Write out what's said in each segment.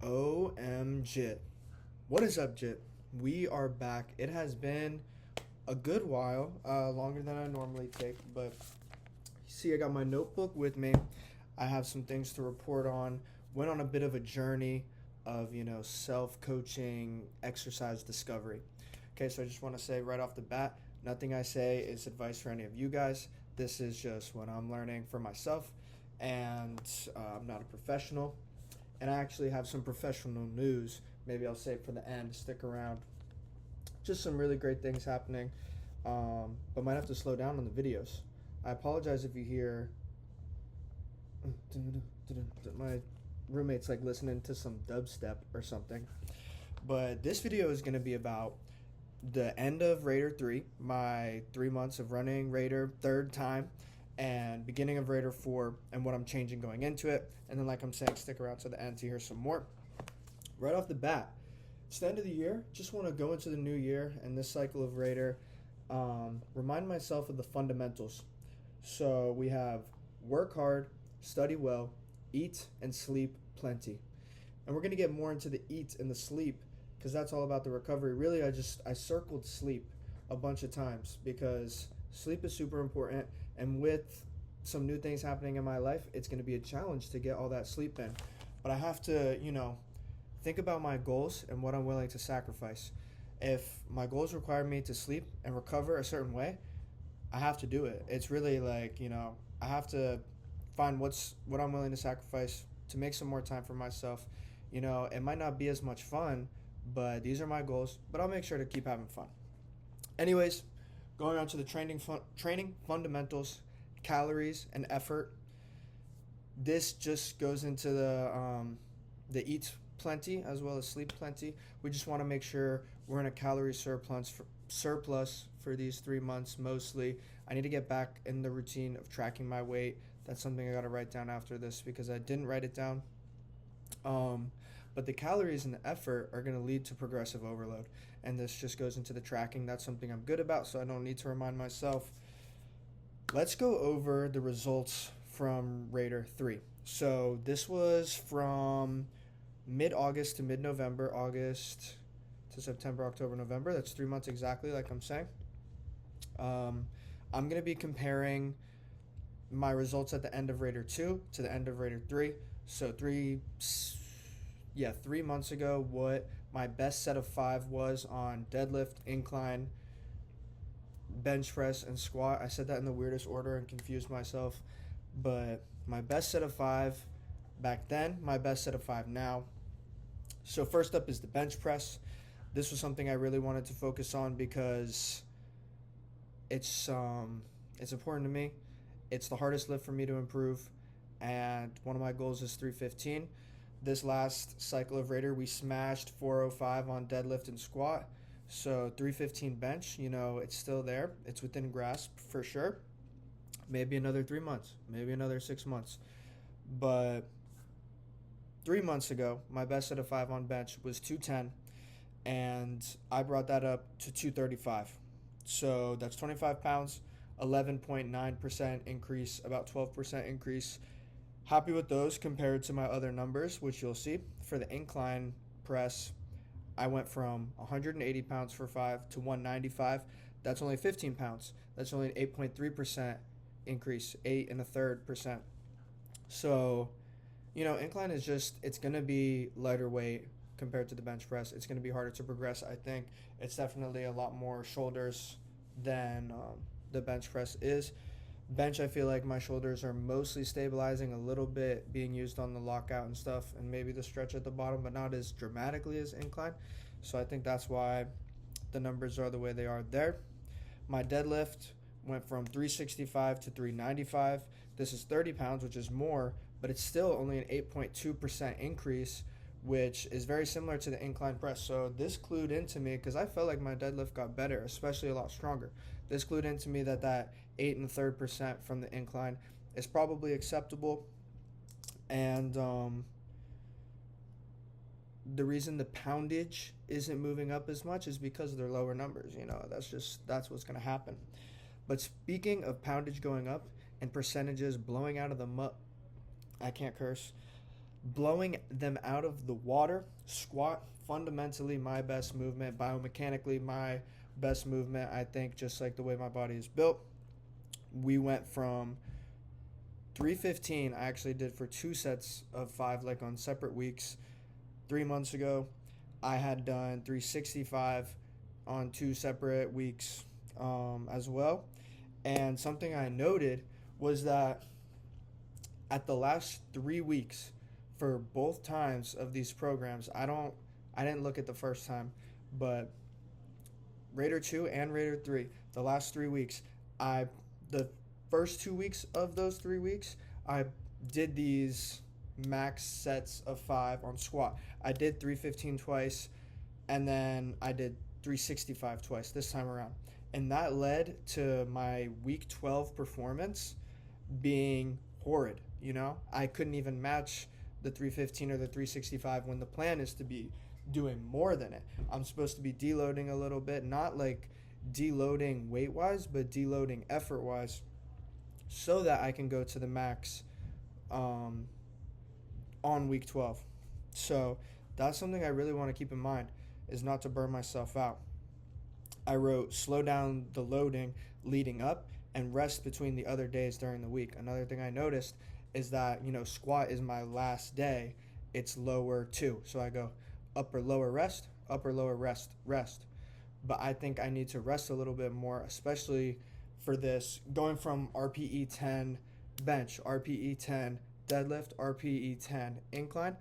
OMG. What is up, Jit? We are back. It has been a good while, longer than I normally take, but see, I got my notebook with me. I have some things to report on. Went on a bit of a journey of, self coaching, exercise discovery. Okay, so I just want to say right off the bat, nothing I say is advice for any of you guys. This is just what I'm learning for myself, and I'm not a professional. And I actually have some professional news. Maybe I'll save for the end. Stick around. Just some really great things happening, but might have to slow down on the videos. I apologize if you hear my roommate's like listening to some dubstep or something. But this video is going to be about the end of Raider 3, my 3 months of running Raider, third time, and beginning of Raider 4, and what I'm changing going into it. And then, like I'm saying, stick around to the end to hear some more. Right off the bat, it's the end of the year. Just want to go into the new year and this cycle of Raider. Remind myself of the fundamentals. So we have work hard, study well, eat and sleep plenty. And we're going to get more into the eat and the sleep because that's all about the recovery. Really, I circled sleep a bunch of times because sleep is super important. And with some new things happening in my life, it's going to be a challenge to get all that sleep in. But I have to, think about my goals and what I'm willing to sacrifice. If my goals require me to sleep and recover a certain way, I have to do it. It's really like, I have to find what I'm willing to sacrifice to make some more time for myself. It might not be as much fun, but these are my goals, but I'll make sure to keep having fun. Anyways, going on to the training fundamentals, calories, and effort. This just goes into the eat plenty as well as sleep plenty. We just want to make sure we're in a calorie surplus for these 3 months mostly. I need to get back in the routine of tracking my weight. That's something I got to write down after this because I didn't write it down. But the calories and the effort are going to lead to progressive overload. And this just goes into the tracking. That's something I'm good about, so I don't need to remind myself. Let's go over the results from Raider 3. So this was from mid-August to mid-November, August to September, October, November. That's 3 months exactly, like I'm saying. I'm going to be comparing my results at the end of Raider 2 to the end of Raider 3. So 3 months ago, what my best set of 5 was on deadlift, incline, bench press, and squat. I said that in the weirdest order and confused myself. But my best set of 5 back then, my best set of 5 now. So first up is the bench press. This was something I really wanted to focus on because it's important to me. It's the hardest lift for me to improve, and one of my goals is 315. This last cycle of Raider, we smashed 405 on deadlift and squat. So 315 bench, it's still there. It's within grasp for sure. Maybe another 3 months, maybe another 6 months. But 3 months ago, my best set of 5 on bench was 210, and I brought that up to 235. So that's 25 pounds, 11.9% increase, about 12% increase. Happy with those compared to my other numbers, which you'll see. For the incline press, I went from 180 pounds for 5 to 195. That's only 15 pounds. That's only an 8.3% increase, 8.33%. So, incline is it's going to be lighter weight compared to the bench press. It's going to be harder to progress, I think. It's definitely a lot more shoulders than the bench press is. Bench, I feel like my shoulders are mostly stabilizing, a little bit being used on the lockout and stuff, and maybe the stretch at the bottom, but not as dramatically as incline. So I think that's why the numbers are the way they are there. My deadlift went from 365 to 395. This is 30 pounds, which is more, but it's still only an 8.2% increase, which is very similar to the incline press. So this clued into me because I felt like my deadlift got better, especially a lot stronger. This clued into me that 8.33% from the incline is probably acceptable. And the reason the poundage isn't moving up as much is because of their lower numbers. That's what's going to happen. But speaking of poundage going up and percentages blowing out of the I can't curse. blowing them out of the water. Squat, fundamentally my best movement, biomechanically my best movement. I think just like the way my body is built. We went from 315, I actually did for 2 sets of 5, like on separate weeks. 3 months ago, I had done 365 on 2 separate weeks as well. And something I noted was that at the last 3 weeks for both times of these programs, I didn't look at the first time, but Raider 2 and Raider 3, the last 3 weeks, the first 2 weeks of those 3 weeks, I did these max sets of 5 on squat. I did 315 twice, and then I did 365 twice this time around. And that led to my week 12 performance being horrid. I couldn't even match the 315 or the 365 when the plan is to be doing more than it. I'm supposed to be deloading a little bit, not like deloading weight wise, but deloading effort wise, so that I can go to the max on week 12. So that's something I really want to keep in mind, is not to burn myself out. I wrote slow down the loading leading up and rest between the other days during the week. Another thing I noticed is that, squat is my last day. It's lower 2. So I go upper lower rest, rest. But I think I need to rest a little bit more, especially for this, going from RPE 10 bench, RPE 10 deadlift, RPE 10 incline.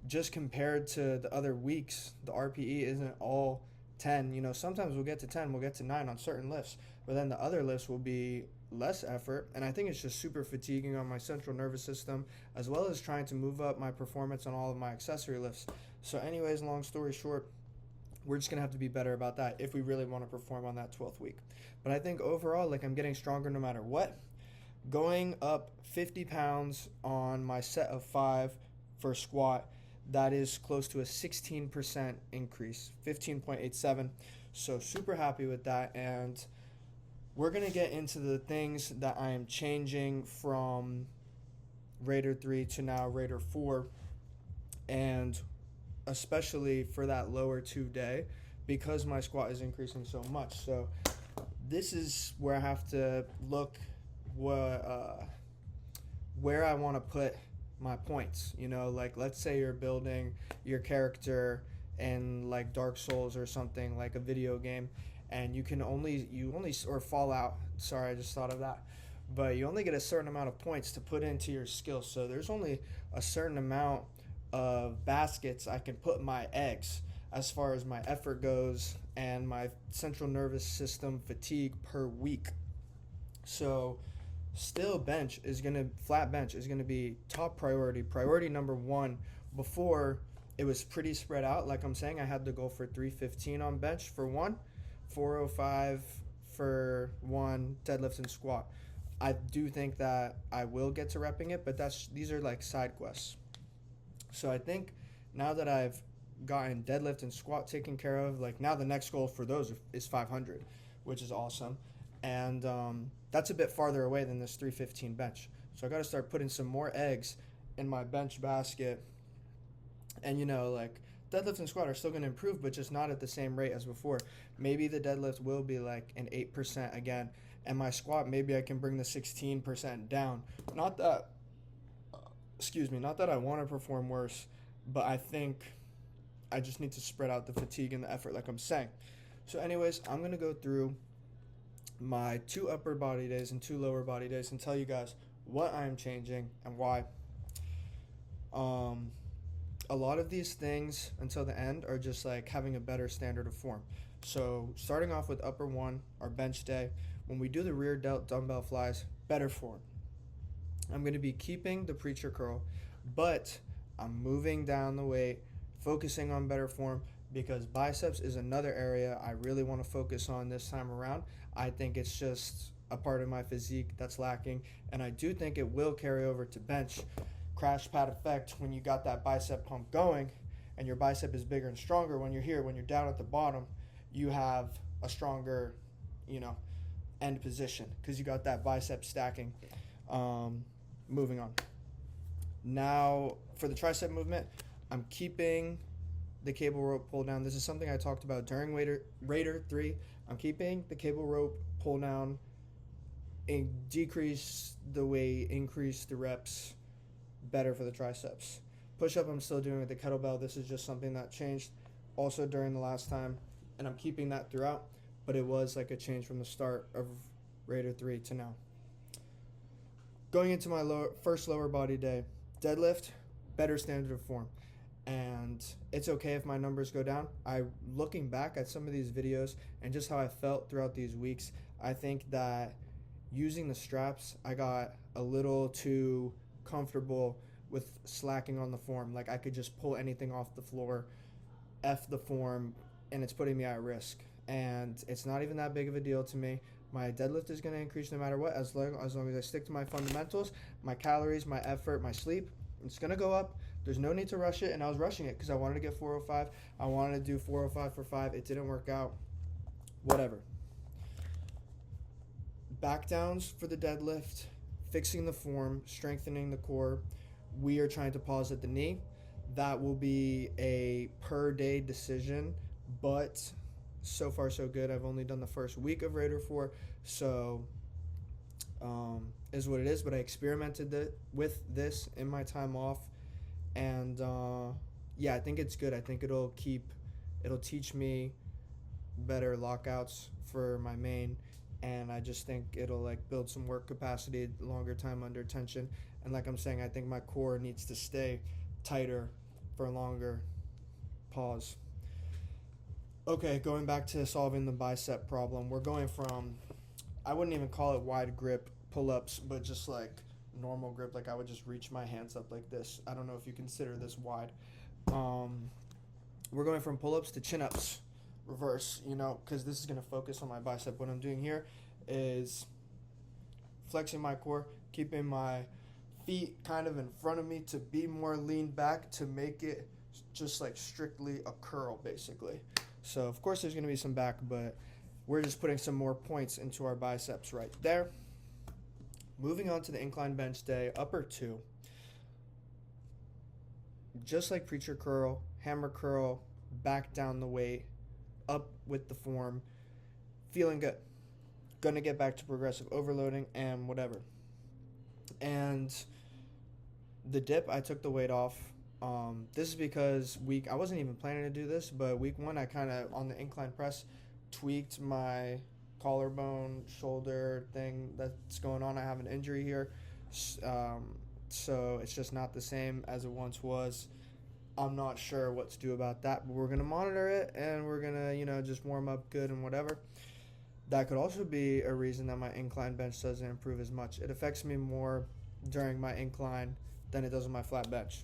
Just compared to the other weeks, the RPE isn't all 10. Sometimes we'll get to 10, we'll get to 9 on certain lifts, but then the other lifts will be less effort. And I think it's just super fatiguing on my central nervous system, as well as trying to move up my performance on all of my accessory lifts. So anyways, long story short, we're just going to have to be better about that if we really want to perform on that 12th week. But I think overall, I'm getting stronger no matter what. Going up 50 pounds on my set of 5 for squat, that is close to a 16% increase, 15.87. So super happy with that. And we're going to get into the things that I am changing from Raider 3 to now Raider 4. And especially for that lower 2 day, because my squat is increasing so much. So this is where I have to look where I want to put my points. Let's say you're building your character in like Dark Souls or something, like a video game, and you only or Fallout, sorry, I just thought of that, but you only get a certain amount of points to put into your skill. So there's only a certain amount of baskets I can put my eggs as far as my effort goes and my central nervous system fatigue per week. So still flat bench is going to be top priority number 1. Before, it was pretty spread out. Like I'm saying, I had the goal for 315 on bench for 1, 405 for 1 deadlift and squat. I do think that I will get to repping it, but these are like side quests. So I think now that I've gotten deadlift and squat taken care of, now the next goal for those is 500, which is awesome. And that's a bit farther away than this 315 bench. So I got to start putting some more eggs in my bench basket. And, deadlift and squat are still going to improve, but just not at the same rate as before. Maybe the deadlift will be like an 8% again. And my squat, maybe I can bring the 16% down. Not that I want to perform worse, but I think I just need to spread out the fatigue and the effort, like I'm saying. So anyways, I'm going to go through my 2 upper body days and 2 lower body days and tell you guys what I'm changing and why. A lot of these things until the end are just like having a better standard of form. So starting off with upper 1, our bench day, when we do the rear delt dumbbell flies, better form. I'm going to be keeping the preacher curl, but I'm moving down the weight, focusing on better form, because biceps is another area I really want to focus on this time around. I think it's just a part of my physique that's lacking, and I do think it will carry over to bench. Crash pad effect, when you got that bicep pump going and your bicep is bigger and stronger. When you're down at the bottom, you have a stronger, end position because you got that bicep stacking. Moving on. Now for the tricep movement, I'm keeping the cable rope pull down. This is something I talked about during Raider 3. I'm keeping the cable rope pull down and decrease the weight, increase the reps, better for the triceps. Push-up I'm still doing with the kettlebell. This is just something that changed also during the last time, and I'm keeping that throughout, but it was like a change from the start of Raider 3 to now. Going into my first lower body day, deadlift, better standard of form. And it's okay if my numbers go down. Looking back at some of these videos and just how I felt throughout these weeks, I think that using the straps, I got a little too comfortable with slacking on the form. Like I could just pull anything off the floor, F the form, and it's putting me at risk. And it's not even that big of a deal to me. My deadlift is going to increase no matter what, as long as I stick to my fundamentals, my calories, my effort, my sleep. It's going to go up. There's no need to rush it, and I was rushing it because I wanted to get 405. I wanted to do 405 for 5. It didn't work out. Whatever. Back downs for the deadlift, fixing the form, strengthening the core. We are trying to pause at the knee. That will be a per day decision, but so far so good. I've only done the first week of Raider 4, so is what it is. But I experimented with this in my time off, and yeah, I think it's good. I think it'll teach me better lockouts for my main, and I just think it'll like build some work capacity, longer time under tension. And like I'm saying, I think my core needs to stay tighter for longer. Pause. Okay, going back to solving the bicep problem, we're going from, I wouldn't even call it wide grip pull-ups, but just like normal grip, like I would just reach my hands up like this. I don't know if you consider this wide. We're going from pull-ups to chin-ups, reverse, because this is going to focus on my bicep. What I'm doing here is flexing my core, keeping my feet kind of in front of me to be more leaned back, to make it just like strictly a curl, basically. So, of course, there's going to be some back, but we're just putting some more points into our biceps right there. Moving on to the incline bench day, upper 2. Just like preacher curl, hammer curl, back down the weight, up with the form, feeling good. Going to get back to progressive overloading and whatever. And the dip, I took the weight off. This is because I wasn't even planning to do this, but week 1 I kind of, on the incline press, tweaked my collarbone, shoulder thing that's going on. I have an injury here, so it's just not the same as it once was. I'm not sure what to do about that, but we're going to monitor it, and we're going to, just warm up good and whatever. That could also be a reason that my incline bench doesn't improve as much. It affects me more during my incline than it does on my flat bench.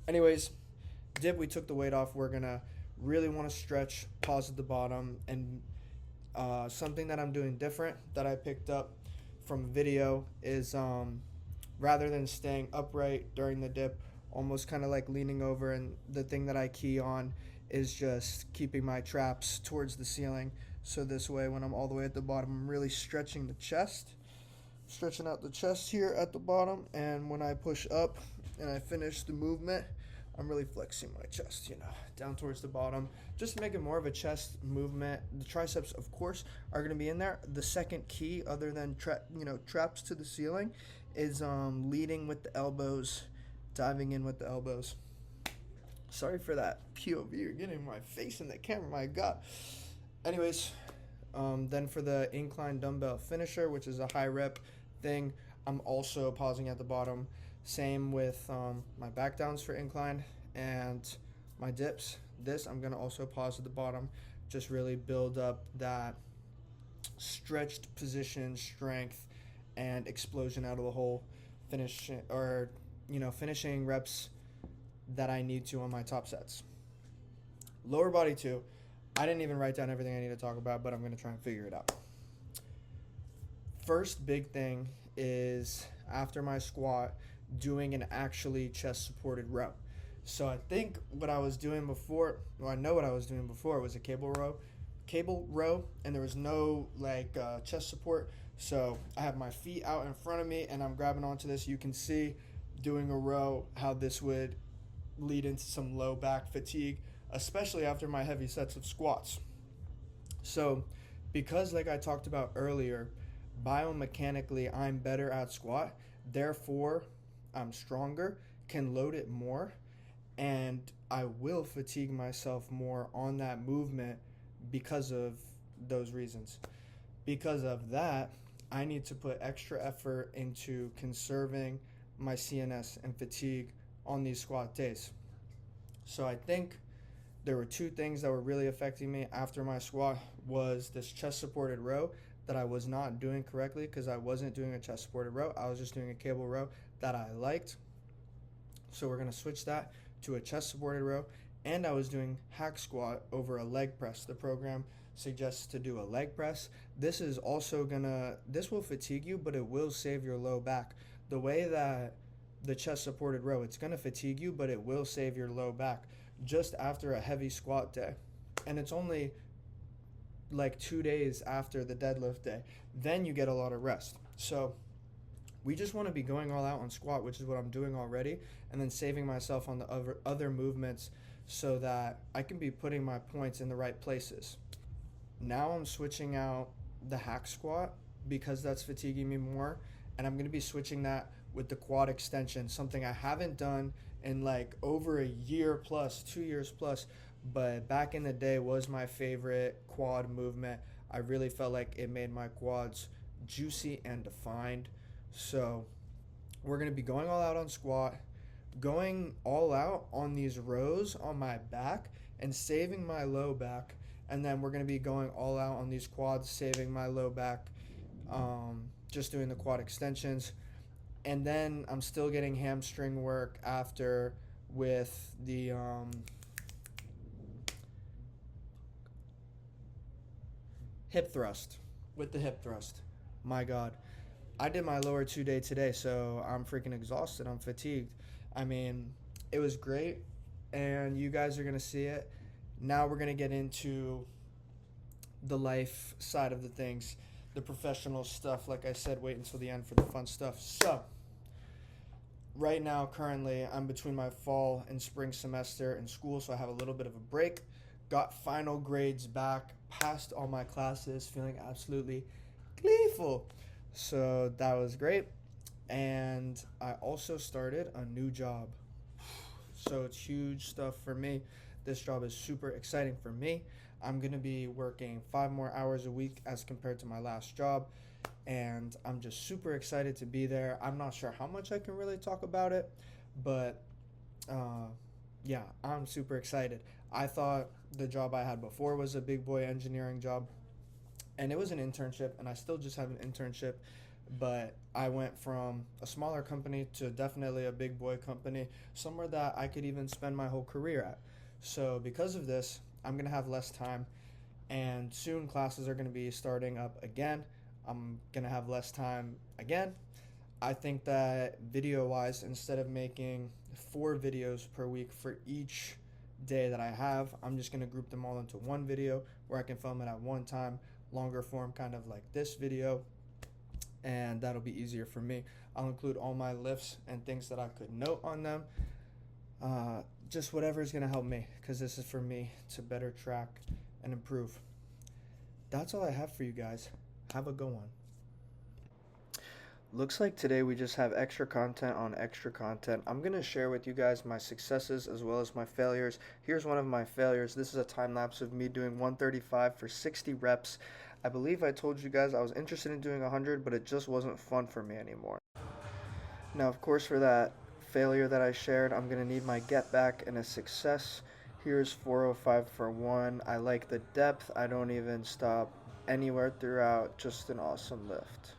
Anyways, dip, we took the weight off. We're going to really want to stretch, pause at the bottom, and something that I'm doing different that I picked up from a video is rather than staying upright during the dip, almost kind of like leaning over, and the thing that I key on is just keeping my traps towards the ceiling. So this way, when I'm all the way at the bottom, I'm really stretching the chest, stretching out the chest here at the bottom, and when I push up and I finish the movement, I'm really flexing my chest, down towards the bottom, just to make it more of a chest movement. The triceps, of course, are going to be in there. The second key, other than traps to the ceiling, is leading with the elbows, diving in with the elbows. Sorry for that POV. You're getting my face in the camera, my God. Anyways, then for the incline dumbbell finisher, which is a high rep thing, I'm also pausing at the bottom. Same with my back downs for incline and my dips. This I'm going to also pause at the bottom, just really build up that stretched position, strength, and explosion out of the hole, finishing reps that I need to on my top sets. Lower body 2. I didn't even write down everything I need to talk about, but I'm going to try and figure it out. First big thing is, after my squat, doing an actually chest supported row. So I think what I was doing before, I know what I was doing before, was a cable row, and there was no chest support. So I have my feet out in front of me, and I'm grabbing onto this. You can see doing a row, how this would lead into some low back fatigue, especially after my heavy sets of squats. So, because like I talked about earlier, biomechanically I'm better at squat, therefore I'm stronger, can load it more, and I will fatigue myself more on that movement because of those reasons. Because of that, I need to put extra effort into conserving my CNS and fatigue on these squat days. So I think there were two things that were really affecting me after my squat was this chest supported row that I was not doing correctly because I wasn't doing a chest supported row. I was just doing a cable row that I liked. So we're going to switch that to a chest supported row. And I was doing hack squat over a leg press. The program suggests to do a leg press. This will fatigue you, but it will save your low back. The way that the chest supported row, it's going to fatigue you, but it will save your low back just after a heavy squat day. And it's only like 2 days after the deadlift day. Then you get a lot of rest. So we just want to be going all out on squat, which is what I'm doing already, and then saving myself on the other movements so that I can be putting my points in the right places. Now I'm switching out the hack squat because that's fatiguing me more, and I'm going to be switching that with the quad extension, something I haven't done in like over a year plus, 2 years plus, but back in the day was my favorite quad movement. I really felt like it made my quads juicy and defined. So we're going to be going all out on squat, going all out on these rows on my back and saving my low back. And then we're going to be going all out on these quads, saving my low back, just doing the quad extensions. And then I'm still getting hamstring work after with the hip thrust. With the hip thrust. My God. I did my lower 2 day today, so I'm freaking exhausted. I'm fatigued. I mean, it was great, and you guys are going to see it. Now we're going to get into the life side of the things, the professional stuff. Like I said, wait until the end for the fun stuff. So, right now, currently, I'm between my fall and spring semester in school, so I have a little bit of a break. Got final grades back, passed all my classes, feeling absolutely gleeful. So that was great. And I also started a new job. So it's huge stuff for me. This job is super exciting for me. I'm going to be working 5 more hours a week as compared to my last job. And I'm just super excited to be there. I'm not sure how much I can really talk about it, but yeah, I'm super excited. I thought the job I had before was a big boy engineering job, and it was an internship, and I still just have an internship, but I went from a smaller company to definitely a big boy company, somewhere that I could even spend my whole career at. So because of this, I'm going to have less time, and soon classes are going to be starting up again. I'm going to have less time again. I think that video-wise, instead of making 4 videos per week for each day that I have, I'm just going to group them all into one video where I can film it at one time, longer form, kind of like this video, and that'll be easier for me. I'll include all my lifts and things that I could note on them, just whatever is going to help me, because this is for me to better track and improve. That's all I have for you guys. Have a good one. Looks like today we just have extra content on extra content. I'm going to share with you guys my successes as well as my failures. Here's one of my failures. This is a time lapse of me doing 135 for 60 reps. I believe I told you guys I was interested in doing 100, but it just wasn't fun for me anymore. Now, of course, for that failure that I shared, I'm going to need my get back and a success. Here's 405 for 1. I like the depth. I don't even stop anywhere throughout. Just an awesome lift.